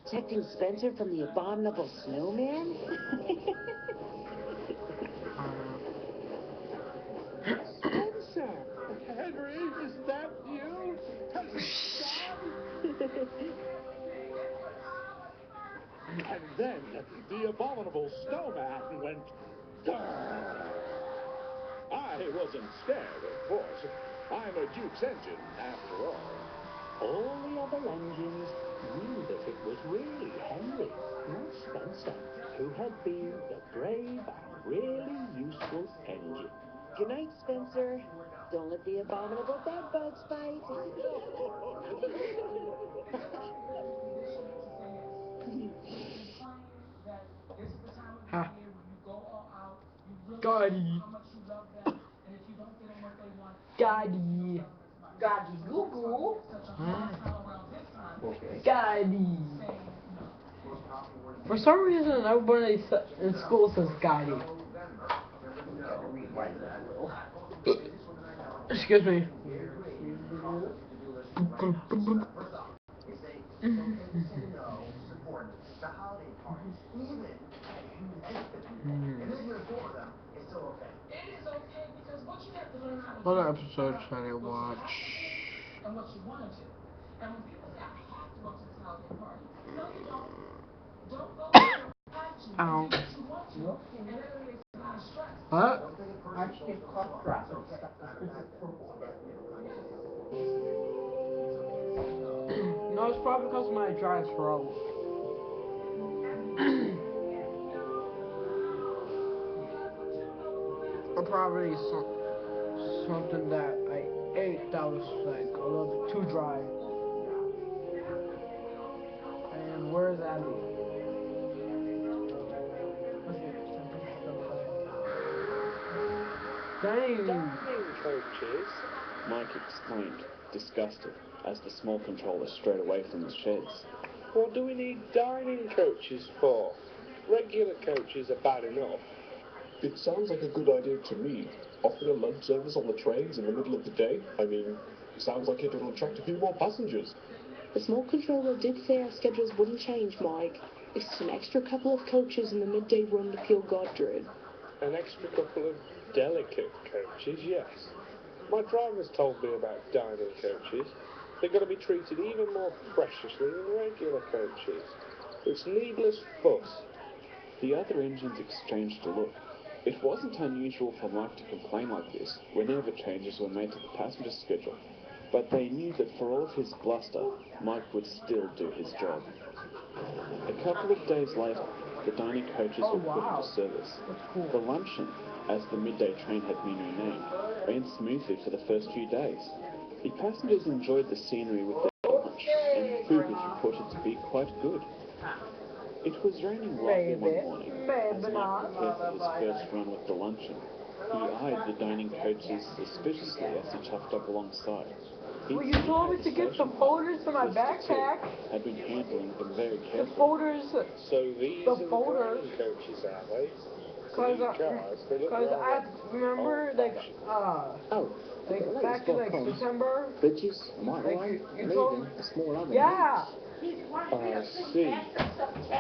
Protecting Spencer from the abominable snowman? Spencer! Henry, is that you? Has it started? And then the abominable snowman went... "Grrr." I wasn't scared, of course. I'm a Duke's engine, after all. All the other engines knew that it was really Henry, not Spencer, who had been the brave and really useful engine. Good night, Spencer. Don't let the abominable bedbugs bite. Ha. Gotti. Gotti. Gotti goo goo. Gotti. For some reason, everybody in school says Gotti. Excuse me. What other episodes should I watch? Ow. What? Actually, cough drop and stuff. No, it's probably because of my dry throat. Or probably something that I ate that was like a little bit too dry. And where's Abby? Dang! Dining coaches, Mike exclaimed, disgusted, as the small controller strayed away from the sheds. what do we need dining coaches for? Regular coaches are bad enough. It sounds like a good idea to me. Offering a lunch service on the trains in the middle of the day. I mean, it sounds like it'll attract a few more passengers. The small controller did say our schedules wouldn't change, Mike. It's just an extra couple of coaches in the midday run to Pure God Druid. An extra couple of delicate coaches, yes. My driver's told me about dining coaches. They're going to be treated even more preciously than regular coaches. It's needless fuss. The other engines exchanged a look. It wasn't unusual for Mike to complain like this whenever changes were made to the passenger schedule, but they knew that for all of his bluster, Mike would still do his job. A couple of days later, the dining coaches were put into service. The luncheon, as the midday train had been renamed, ran smoothly for the first few days. The passengers enjoyed the scenery with their lunch, and the food was reported to be quite good. It was raining lightly one morning as Mike prepared for his first run with the luncheon. He eyed the dining coaches suspiciously as he chuffed up alongside. Well, you told me to get the folders for my backpack. Had been handling them very The carefully. folders. So these are the dining coaches, are they? Cause I remember Oh, like back in like September. Bridges, might Like you leaving told a small oven. yeah. I see. A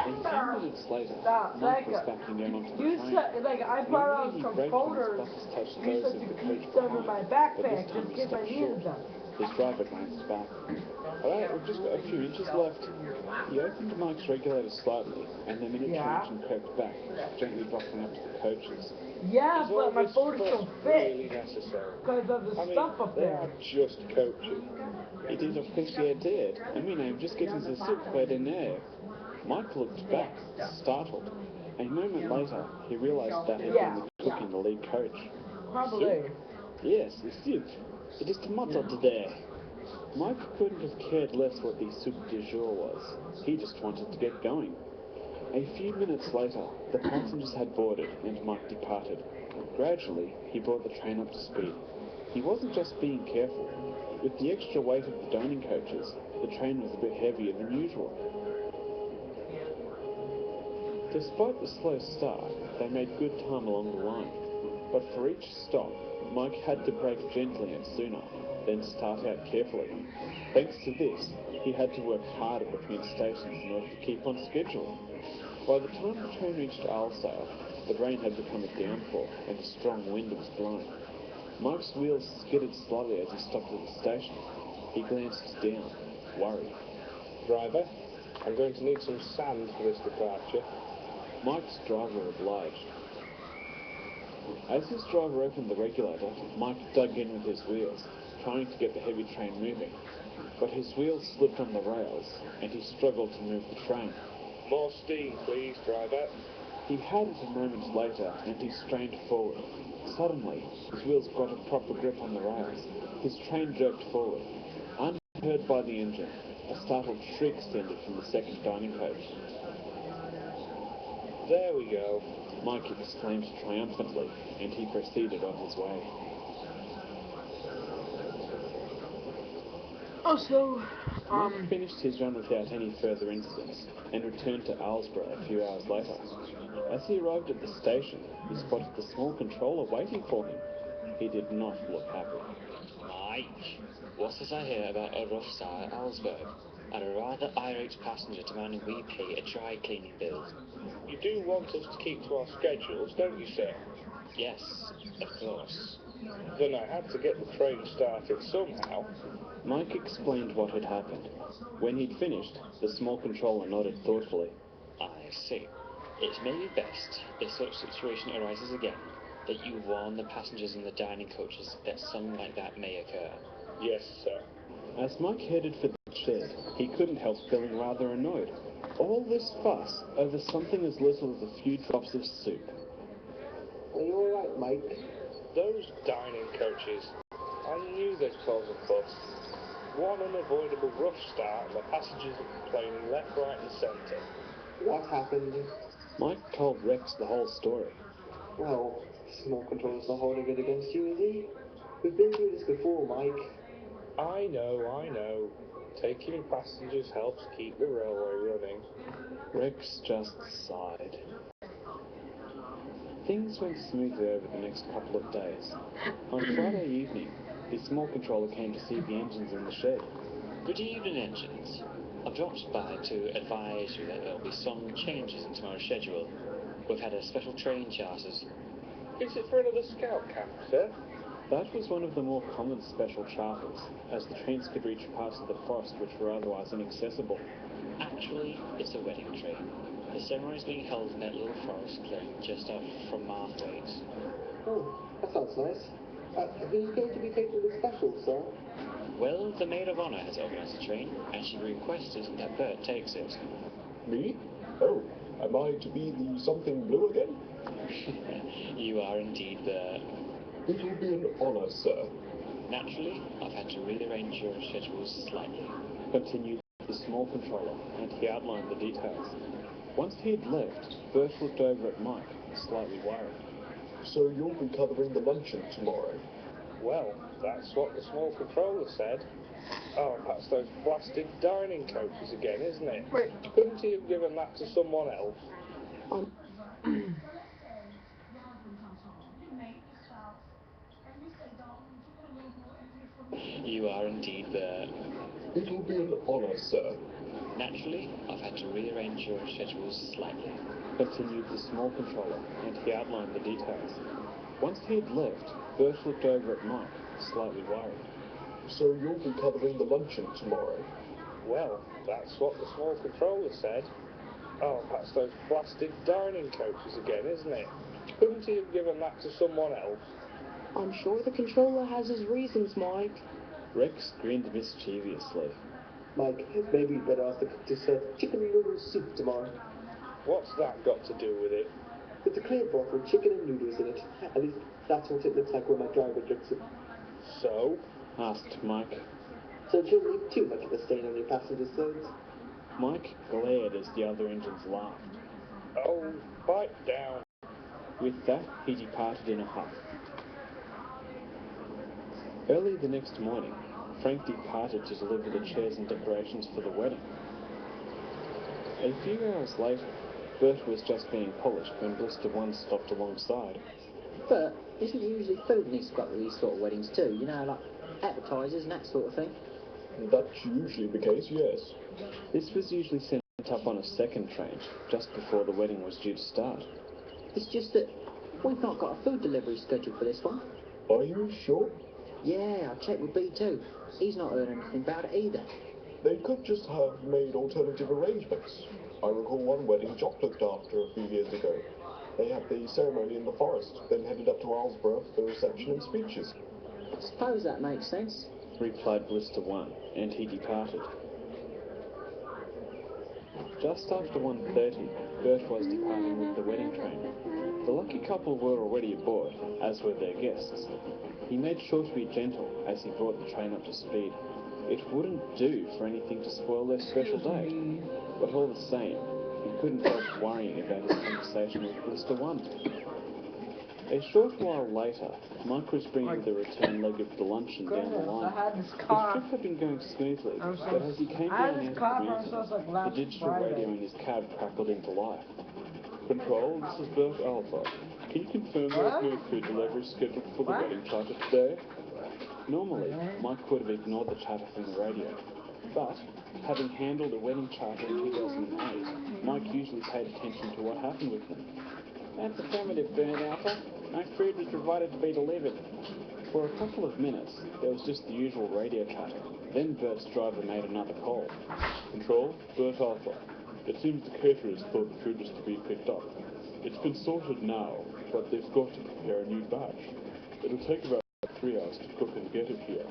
few minutes later, Stop, Mike like, was backing down onto the You train. said like I brought out Normally he some braked when his folders. buttons touched You those said of to the keep coach them in my behind, but backpack this time just he in case I stopped needed short. them. His driver glanced back. Alright, we've just got a few inches left. He opened Mike's regulator slightly, and the minute engine crept back, gently dropping up to the coaches. Yeah, Is but all my this folders fuss don't really fit necessary? because of the I mean, stuff up they there. are just coaches. It is of course you did. I mean, I'm just getting the soup right in there. Mike looked back, startled. A moment later, he realized that had been the cook in the lead coach. Probably. Yes, the soup. It is tomato today. Mike couldn't have cared less what the soup du jour was. He just wanted to get going. A few minutes later, the passengers had boarded and Mike departed. Gradually, he brought the train up to speed. He wasn't just being careful. With the extra weight of the dining coaches, the train was a bit heavier than usual. Despite the slow start, they made good time along the line. But for each stop, Mike had to brake gently and sooner, then start out carefully. Thanks to this, he had to work harder between stations in order to keep on schedule. By the time the train reached Alsale, the rain had become a downpour and a strong wind was blowing. Mike's wheels skidded slightly as he stopped at the station. He glanced down, worried. Driver, I'm going to need some sand for this departure. Mike's driver obliged. As his driver opened the regulator, Mike dug in with his wheels, trying to get the heavy train moving. But his wheels slipped on the rails, and he struggled to move the train. More steam, please, driver. He had it a moment later, and he strained forward. Suddenly, his wheels got a proper grip on the rails. His train jerked forward. Unheard by the engine, a startled shriek ascended from the second dining coach. There we go, Mike exclaimed triumphantly, and he proceeded on his way. Also, Mike finished his run without any further incidents, and returned to Alsborough a few hours later. As he arrived at the station, he spotted the small controller waiting for him. He did not look happy. Mike, what did I hear about a rough start at Alsberg? And a rather irate passenger demanding we pay a dry cleaning bill. You do want us to keep to our schedules, don't you, sir? Yes, of course. Then I had to get the train started somehow. Mike explained what had happened. When he'd finished, the small controller nodded thoughtfully. I see. It may be best, if such situation arises again, that you warn the passengers in the dining coaches that something like that may occur. Yes, sir. As Mike headed for the shed, he couldn't help feeling rather annoyed. All this fuss over something as little as a few drops of soup. Are you alright, Mike? Those dining coaches. I knew they'd cause a fuss. One unavoidable rough start and the passengers are complaining left, right and centre. What happened? Mike told Rex the whole story. Well, small controller's not holding it against you, is he? We've been through this before, Mike. I know. Taking passengers helps keep the railway running. Rex just sighed. Things went smoothly over the next couple of days. On Friday evening, the small controller came to see the engines in the shed. Good evening, engines. I've dropped by to advise you that there will be some changes in tomorrow's schedule. We've had a special train chartered. Is it for another scout camp, sir? That was one of the more common special charters, as the trains could reach parts of the forest which were otherwise inaccessible. Actually, it's a wedding train. The ceremony is being held in that little forest clearing just out from Marthwaite. Oh, that sounds nice. Who's going to be taking the special, sir? Well, the maid of honour has organised the train, and she requested that Bert takes it. Me? Oh, am I to be the something blue again? You are indeed Bert. It will be an honour, sir. Naturally, I've had to rearrange your schedules slightly. Continued the small controller, and he outlined the details. Once he had left, Bert looked over at Mike, slightly worried. So you'll be covering the luncheon tomorrow? Well, that's what the small controller said. Oh, that's those blasted dining coaches again, isn't it? Wait. Couldn't he have given that to someone else? You are indeed Bert. It will be an honour, sir. Naturally, I've had to rearrange your schedules slightly. Continued the small controller, and he outlined the details. Once he had left, Bert looked over at Mike, slightly worried. So you'll be covering the luncheon tomorrow? Well, that's what the small controller said. Oh, that's those blasted dining coaches again, isn't it? Couldn't he have given that to someone else? I'm sure the controller has his reasons, Mike. Rex grinned mischievously. Mike, maybe you'd better ask the cook to serve chicken noodle soup tomorrow. What's that got to do with it? It's a clear broth with chicken and noodles in it. At least that's what it looks like when my driver drinks it. So? Asked Mike. So it shouldn't leave too much of a stain on your passenger's clothes. Mike glared as the other engines laughed. Oh, pipe down. With that, he departed in a huff. Early the next morning, Frank departed to deliver the chairs and decorations for the wedding. A few hours later, Bert was just being polished when Blister 1 stopped alongside. But isn't there usually food needs to go up with these sort of weddings too? You know, like appetizers and that sort of thing? That's usually the case, yes. This was usually sent up on a second train, just before the wedding was due to start. It's just that we've not got a food delivery schedule for this one. Are you sure? Yeah, I checked with B2. He's not heard anything about it either. They could just have made alternative arrangements. I recall one wedding Jock looked after a few years ago. They had the ceremony in the forest, then headed up to Islesborough for the reception and speeches. I suppose that makes sense. Replied Blister 1, and he departed. Just after 1:30, Bert was departing with the wedding train. The lucky couple were already aboard, as were their guests. He made sure to be gentle as he brought the train up to speed. It wouldn't do for anything to spoil their special day, but all the same, he couldn't help worrying about his conversation with Blister 1. A short while later, Mike was bringing the return leg of the luncheon down the line. This The car. trip had been going smoothly, I'm so- but as he came I had down this out car of the from since, like, mountain, the last digital Friday. radio in his cab crackled into life. Control, this is Bert Alpha. Can you confirm there is no food delivery scheduled for the What? wedding charter today? Normally, Mike would have ignored the chatter from the radio, but having handled a wedding charter in 2008, Mike usually paid attention to what happened with them. That's affirmative, Bert Alpha. No food was provided to be delivered. For a couple of minutes, there was just the usual radio chatter. Then Bert's driver made another call. Control, Bert Alpha. It seems the caterers thought the food was to be picked up. It's been sorted now, but they've got to prepare a new batch. It'll take about 3 hours to cook and get it here.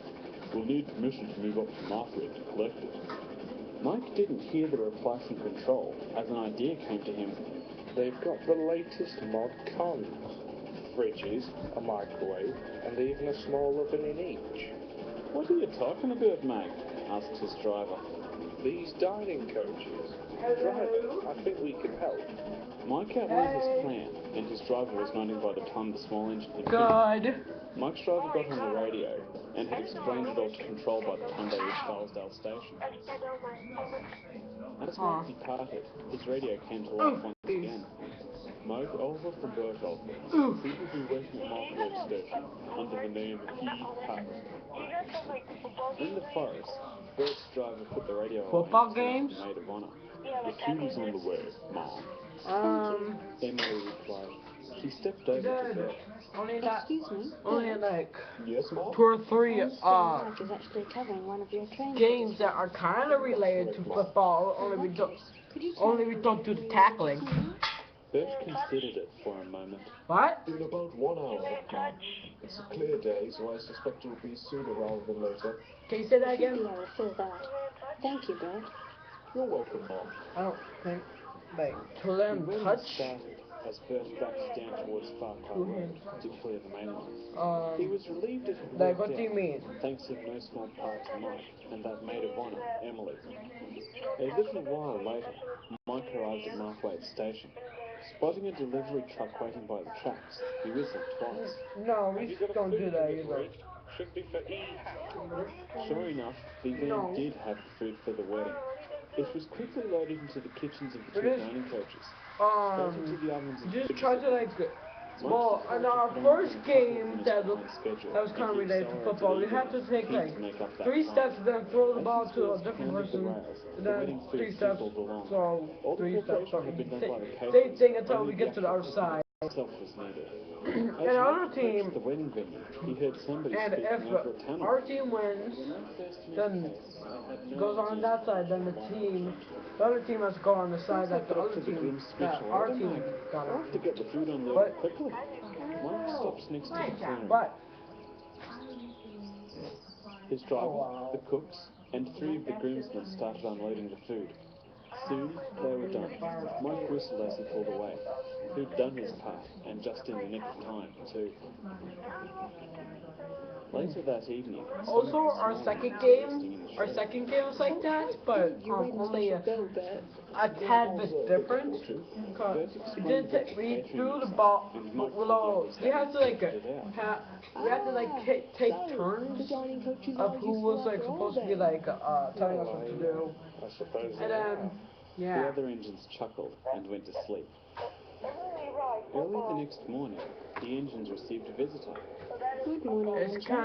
We'll need permission to move up to Martha to collect it. Mike didn't hear the reply from Control as an idea came to him. They've got the latest mod cons. Fridges, a microwave, and even a small oven in each. What are you talking about, mate? Asked his driver. These dining coaches. Driver, I think we can help. Mike outlined his plan, and his driver was nodding by the time the small engine had God. finished. Mike's driver got on the radio and had explained it all to Control by the time they reached Dalesdale Station. As Mike departed, his radio came to life once again. Mike Alpha from Bert Alpha. People will be waiting at Martha Station under the name E-Pat. In the forest, Bert's driver put the radio Football on games? and Maid of Honor. The food is on the way, Mom. Emily replied. She stepped over to Good. Bert. Only that. Excuse me. Only like Yes, Mom? 2 or 3 Mike is actually covering one of your trains. games that are kind of related to football. Only we don't do the tackling. Bert considered it for a moment. What? In about 1 hour, Mom. It's a clear day, so I suspect it'll be sooner rather than later. Can you say that I should again? be able to fill that. Thank you, Bert. You're welcome, Mom. I don't think like to The learn wedding touch. started as Bert backed down towards Farquhar Road to clear the main line. He was relieved it had Like worked what do you out, mean? thanks in no small part to Mike and that maid of honor, Emily. A little while later, Mike arrived at Marthwaite Station. Spotting a delivery truck waiting by the tracks, he whistled twice. No, Have we you got a don't food do that delivery? either. Should be for E-Hat. Sure enough, the van No. did have the food for the wedding. It was quickly loaded into the kitchens of the It two is- dining coaches. Straight into the ovens and just fridges try of to like. Mike's Well, decided in to our put on first a couple of game minutes that behind schedule, was and kind of he related to accelerated football, we even, had to take keen like to make up that 3 time. steps, then throw the As ball his to a wheels different pounded the person, rails, and the then wedding 3 food steps. tinkled along. So All the 3 steps. preparation had been done by the Same caterers, thing until only we the get to the actual other side. cooking itself was needed. As And Mike our approached team, the wedding venue, he heard somebody and speaking if over a tunnel. our team wins, When I first moved then house, I had no goes on idea that side, then the other team has to go on the side that the other team, that our team got I'll have to on. get the food unloaded What? quickly. Mike stops next to the clearing. But His driver, the cooks, and 3 of the groomsmen started unloading the food. Soon they were done. Mike whistled as he pulled away. He'd done his part, and just in the nick of time, too. Later that evening, also our second game was like that, but only a tad bit different. Cause we threw the ball. Well, we had to like take turns of who was like supposed to be like telling us what to do, I suppose and they then are. The yeah. other engines chuckled and went to sleep. Early the next morning, the engines received a visitor. Good morning, It's Angel.